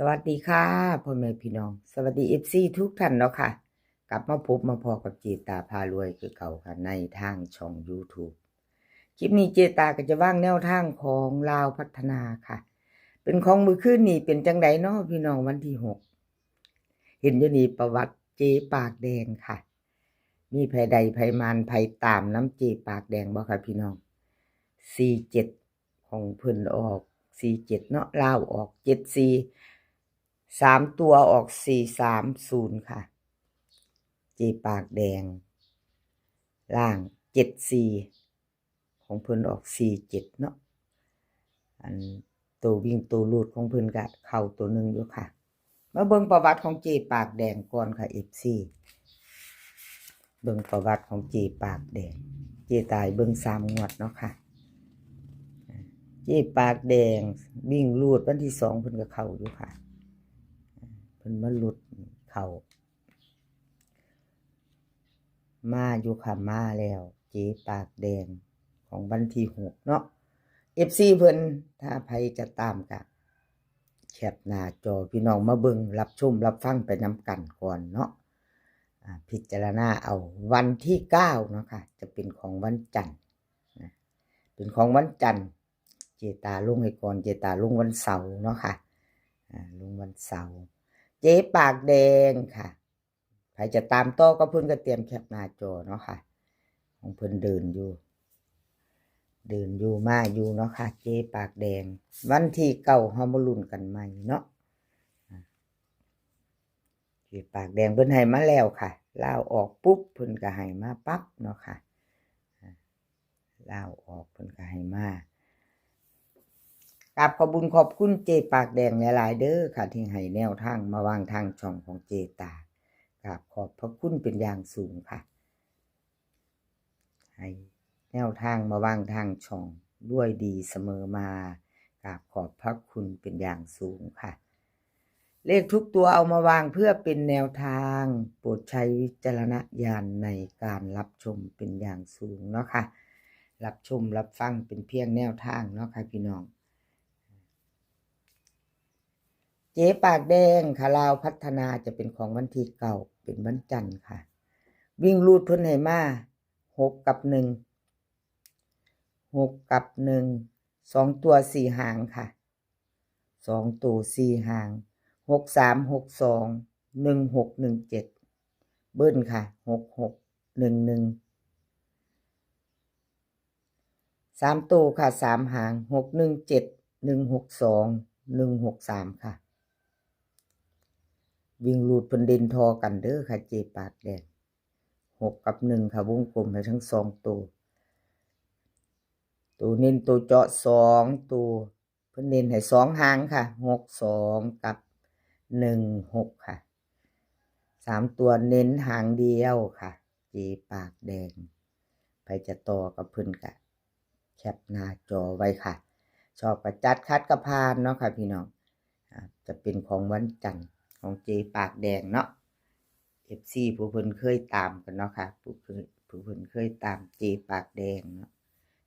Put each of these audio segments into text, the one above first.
สวัสดีค่ะพ่อแม่พี่น้องสวัสดีFCทุกท่านเนาะค่ะกลับมาพบมาพอกับเจตาพารวยคือเก่าค่ะในทางช่อง YouTube คลิปนี้เจตาก็จะว่างแนวทางของลาวพัฒนาค่ะเป็นของมือคืนนี่เป็นจังไดเนาะพี่น้องวันที่6เห็นอยู่นี่ประวัติเจปากแดงค่ะมีภัยใดภัยมันภัยตามน้ำเจปากแดงบ่ค่ะพี่น้อง47ของเพิ่นออก47เนาะลาวออก74 3 ตัวออก430ค่ะเจปากแดงล่าง74ของเพิ่นออก47เนาะอันตัววิ่งตัวลูดของเพิ่นก็เข้าตัวหนึ่งอยู่ค่ะมาเบิ่งประวัติของเจปากแดงก่อนค่ะ FC เบิ่งประวัติของเจปากแดงเจตายเบิ่ง3งวดเนาะค่ะเจปากแดงวิ่งลูดวันที่2เพิ่นก็เข้าอยู่ค่ะเพิ่นมาลุดเข้ามาอยู่ค่ะมาแล้วเจปากแดงของวันที่6เนาะ FC เพิ่นถ้าใครจะตามกะแคปหน้าจอพี่น้องมาเบิ่งรับชมรับฟังไปนำกันก่อนเนาะพิจารณาเอาวันที่9เนาะค่ะจะเป็นของวันจันทร์นะเป็นของวันจันทร์เจตาลงให้ก่อนเจตาลงวันเสาร์เนาะค่ะลงวันเสาร์เจ๊ปากแดงค่ะใครจะตามต่อก็เพิ่นก็เตรียมแคปหน้าจอเนาะค่ะของเพิ่นเดินอยู่มาอยู่เนาะค่ะเจ๊ปากแดงวันที่9เฮามาลุ้นกันใหม่เนาะเจ๊ปากแดงเพิ่นให้มาแล้วค่ะลาวออกปุ๊บเพิ่นก็ให้มาปั๊บเนาะค่ะลาวออกเพิ่นก็ให้มากราบขอบคุญขอบคุณเจ๊ปากแดงหลายๆเด้อค่ะที่ให้แนวทางมาวางทางช่องของเจตากราบขอบพระคุณเป็นอย่างสูงค่ะให้แนวทางมาวางทางช่องด้วยดีเสมอมากราบขอบพระคุณเป็นอย่างสูงค่ะเลขทุกตัวเอามาวางเพื่อเป็นแนวทางโปรดใช้วิจารณญาณในการรับชมเป็นอย่างสูงเนาะค่ะรับชมรับฟังเป็นเพียงแนวทางเนาะค่ะพี่น้องเจ๊ปากแดงค่ะลาวพัฒนาจะเป็นของวันที่9เป็นวันจันทร์ค่ะวิ่งรูดเพิ่นให้มา6กับ1 6กับ1 2ตัว4หางค่ะ2ตัว4หาง6362 1617เบิ้ลค่ะ6611 3ตัวค่ะ3หาง617 162 163ค่ะวิ่งรูดเพิ่นเด่นทอกันเด้อค่ะเจปากแดง6กับ1ค่ะวงกลมให้ทั้ง2ตัวเน้นตัวเจาะ2ตัวเพิ่นเน้นให้2หางค่ะ62กับ16ค่ะ3ตัวเน้นหางเดียวค่ะเจปากแดงไปจะต่อกับเพิ่นกะแคปหน้าจอไว้ค่ะชอบก็จัดคัดกระพานเนาะค่ะพี่น้องจะเป็นของวันจันทร์ของเจปากแดงเนาะ FC ผู้เพิ่นเคยตามกันเนาะค่ะผู้เพิ่นเคยตามเจปากแดงเนาะ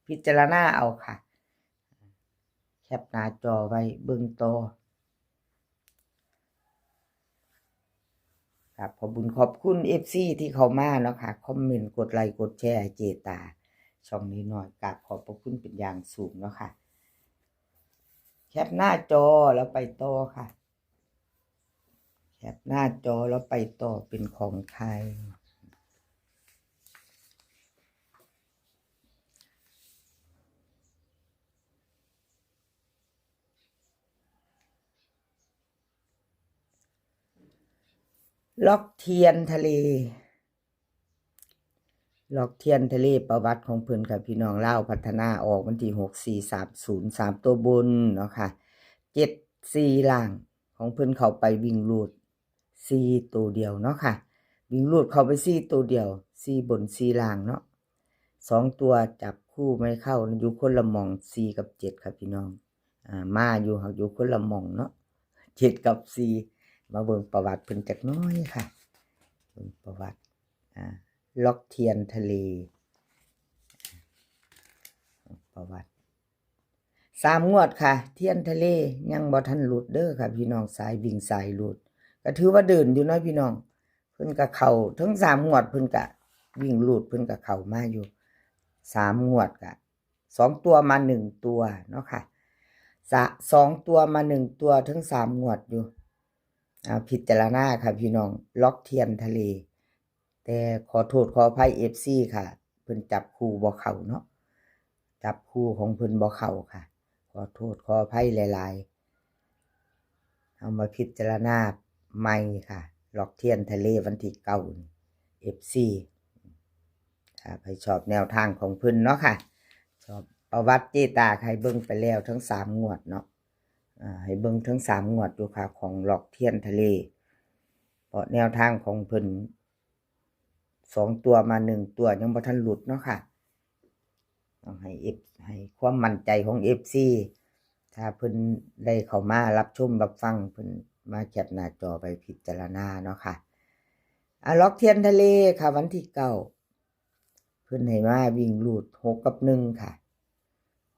พิจารณาเอาค่ะแคปหน้าจอไว้เบิ่งต่อครับขอบคุณขอบคุณ FC ที่เข้ามาเนาะค่ะคอมเมนต์กดไลค์กดแชร์เจตาช่องนี้หน่อยกราบขอบพระคุณเป็นอย่างสูงเนาะค่ะแคปหน้าจอแล้วไปต่อค่ะแคปหน้าจอแล้วไปต่อเป็นของใครล็อกเทียนทะเลประวัติของเพิ่นค่ะพี่น้องลาวพัฒนาออกวันที่6430 3ตัวบนเนาะค่ะ74ล่างของเพิ่นเข้าไปวิ่งรูด4ตัวเดียวเนาะค่ะวิ่งรูดเข้าไป4ตัวเดียว4บน4ล่างเนาะ2ตัวจับคู่ไม่เข้าอยู่คนละหม่อง4กับ7ค่ะพี่น้องมาอยู่คนละหม่องเนาะ7กับ4มาเบิ่งประวัติเพิ่นจักน้อยค่ะเบิ่งประวัติล็อกเทียนทะเลประวัติ 3 งวดค่ะเทียนทะเลยังบ่ทันหลุดเด้อค่ะพี่น้องสายวิ่งสายหลุดก็ถือว่าเดินอยู่เนาะพี่น้องเพิ่นก็เข้าทั้ง3 งวดเพิ่นก็วิ่งหลุดเพิ่นก็เข้ามาอยู่3 งวดก็2 ตัวมา1 ตัวเนาะค่ะ2 ตัวมา1 ตัวทั้ง3 งวดอยู่พิจารณาค่ะพี่น้องล็อกเทียนทะเลแต่ขอโทษขออภัย FC ค่ะเพิ่นจับคู่บ่เข้าเนาะจับคู่ของเพิ่นบ่เข้าค่ะขอโทษขออภัยหลายๆเอามาพิจารณาใหม่ค่ะล็อกเทียนทะเลวันที่9 FC ถ้าใครชอบแนวทางของเพิ่นเนาะค่ะชอบประวัติเจตาใครเบิ่งไปแล้วทั้ง3 งวดเนาะให้เบิ่งทั้ง3 งวดอยู่ค่ะของล็อกเทียนทะเลเพราะแนวทางของเพิ่น2 ตัวมา1 ตัวยังบ่ทันหลุดเนาะค่ะต้องให้ความมั่นใจของ FC ถ้าเพิ่นได้เข้ามารับชมรับฟังเพิ่นมาแคปหน้าจอไปพิจารณาเนาะค่ะล็อกเทียนทะเลค่ะวันที่9เพิ่นให้มาวิ่งรูด6 กับ 1ค่ะ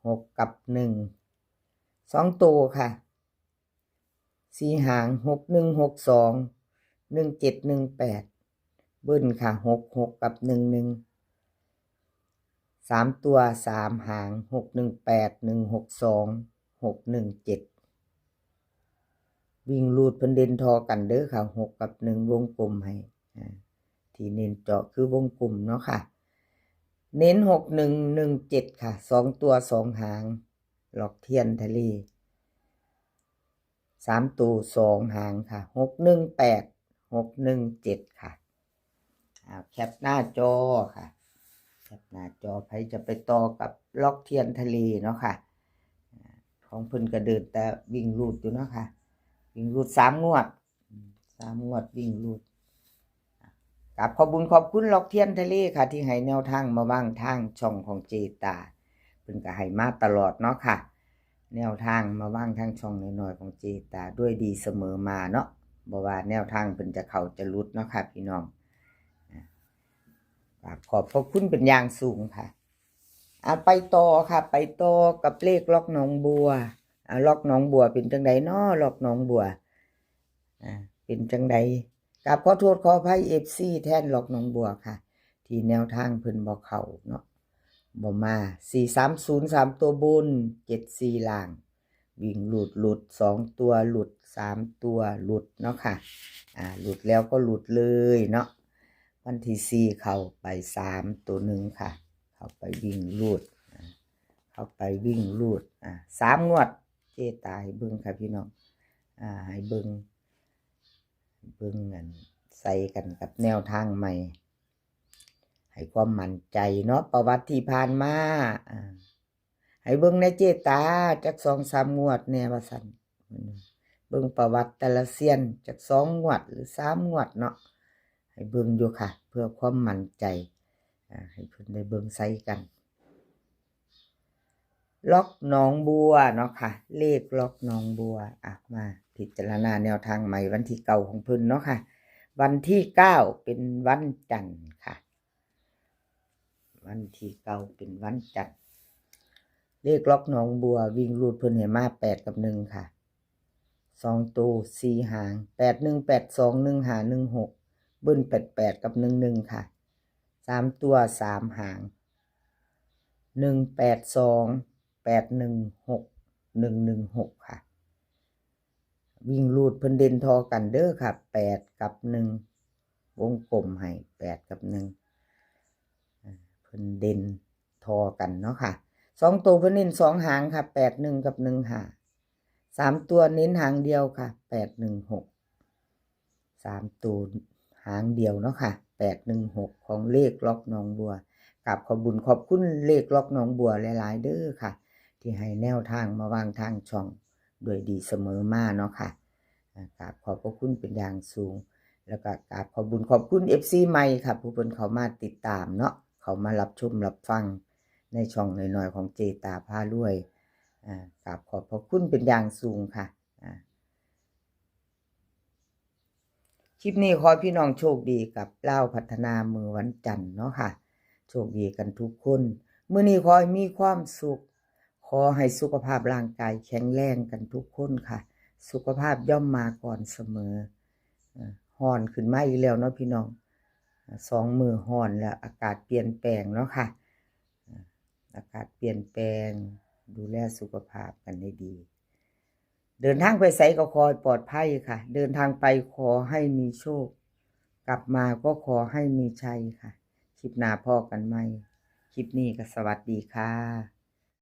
6 กับ 1 2 ตัวค่ะ4 หาง6 1 6 2 1 7 1 8เบิ้ลค่ะ6 6 กับ 1 1 3 ตัว3 หาง6 1 8 1 6 2 6 1 7วิ่งรูดเพิ่นเด่นทอกันเด้อค่ะ6 กับ 1วงกลมให้ที่เน้นเจาะคือวงกลมเนาะค่ะเน้น6 1 1 7ค่ะ2 ตัว2 หางล็อกเทียนทะเล3 ตัว2 หางค่ะ6 1 8 6 1 7ค่ะแคปหน้าจอค่ะแคปหน้าจอใครจะไปต่อกับล็อกเทียนทะเลเนาะค่ะของเพิ่นก็เดินแต่วิ่งรูดอยู่เนาะค่ะวิ่งรูด3 งวด3 งวดวิ่งรูดกับขอบคุญขอบคุณล็อกเทียนทะเลค่ะที่ให้แนวทางมาวางทางช่องของเจตาเพิ่นก็ให้มาตลอดเนาะค่ะแนวทางมาวางทางช่องน้อยๆของเจตาด้วยดีเสมอมาเนาะบ่ว่าแนวทางเพิ่นจะเข้าจะหลุดเนาะค่ะพี่น้องขอบพระคุณเป็นอย่างสูงค่ะไปต่อค่ะไปต่อกับเลขล็อกหนองบัวล็อกหนองบัวเป็นจังไดเนาะล็อกหนองบัวเป็นจังไดกับขอโทษขออภัย FC แทนล็อกหนองบัวค่ะที่แนวทางเพิ่นบ่เข้าเนาะบ่มา430 3 ตัวบน74ล่างวิ่งหลุด2 ตัวหลุด3 ตัวหลุดเนาะค่ะหลุดแล้วก็หลุดเลยเนาะวันที่4เข้าไป3 ตัว 1ค่ะเข้าไปวิ่งรูดเข้าไปวิ่งรูด3 งวดเจตาให้เบิ่งค่ะพี่น้องให้เบิ่งกันใส่กันกับแนวทางใหม่ให้ความมั่นใจเนาะประวัติที่ผ่านมาให้เบิ่งในเจตาจัก 2-3 งวดแน่ว่าซั่นเบิ่งประวัติแต่ละเซียนจัก2 งวดหรือ3 งวดเนาะให้เบิ่งอยู่ค่ะเพื่อความมั่นใจให้เพิ่นได้เบิ่งใส่กันล็อกหนองบัวเนาะค่ะเลขล็อกหนองบัวมาพิจารณาแนวทางใหม่วันที่9ของเพิ่นเนาะค่ะวันที่9เป็นวันจันทร์ค่ะวันที่9เป็นวันจันทร์เลขล็อกหนองบัววิ่งรูดเพิ่นให้มา8 กับ 1ค่ะ2 ตัว4 หาง8 1 8 2 1 5 1 6เบิ้ล88 กับ 11ค่ะ3 ตัว3 หาง1 8 2 8 1 6 1 1 6ค่ะวิ่งรูดเพิ่นเด่นทอกันเด้อค่ะ8 กับ 1วงกลมให้8 กับ 1เพิ่นเด่นทอกันเนาะค่ะ2 ตัวเพิ่นเน้น2 หางค่ะ8 1 กับ 1 5 3 ตัวเน้นหางเดียวค่ะ8 1 6 3 ตัวหางเดียวเนาะค่ะ8 1 6ของเลขล็อกหนองบัวกับขอบคุณเลขล็อกหนองบัวหลายๆเด้อค่ะที่ให้แนวทางมาวางทางช่องด้วยดีเสมอมาเนาะค่ะกับขอบพระคุณเป็นอย่างสูงแล้วก็กับขอบคุณ FC ใหม่ค่ะผู้เพิ่นเข้ามาติดตามเนาะเขามารับชมรับฟังในช่องน้อยๆของเจตาพารวยกับขอบพระคุณเป็นอย่างสูงค่ะคลิปนี้ขอพี่น้องโชคดีกับเล่าพัฒนามือวันจันทร์เนาะค่ะโชคดีกันทุกคนมื้อนี้ขอให้มีความสุขข ขอให้สุขภาพร่างกายแข็งแรงกันทุกคนค่ะสุขภาพย่อมมาก่อนเสมอฮ้อนขึ้นมาอีกแล้วเนาะพี่น้อง2 มื้อฮ้อนแล้วอากาศเปลี่ยนแปลงเนาะค่ะอากาศเปลี่ยนแปลงดูแลสุขภาพกันให้ดีเดินทางไปไสก็ขอให้ปลอดภัยค่ะเดินทางไปขอให้มีโชคกลับมาก็ขอให้มีชัยค่ะคลิปหน้าพอกันใหม่คลิปนี้ก็สวัสดีค่ะ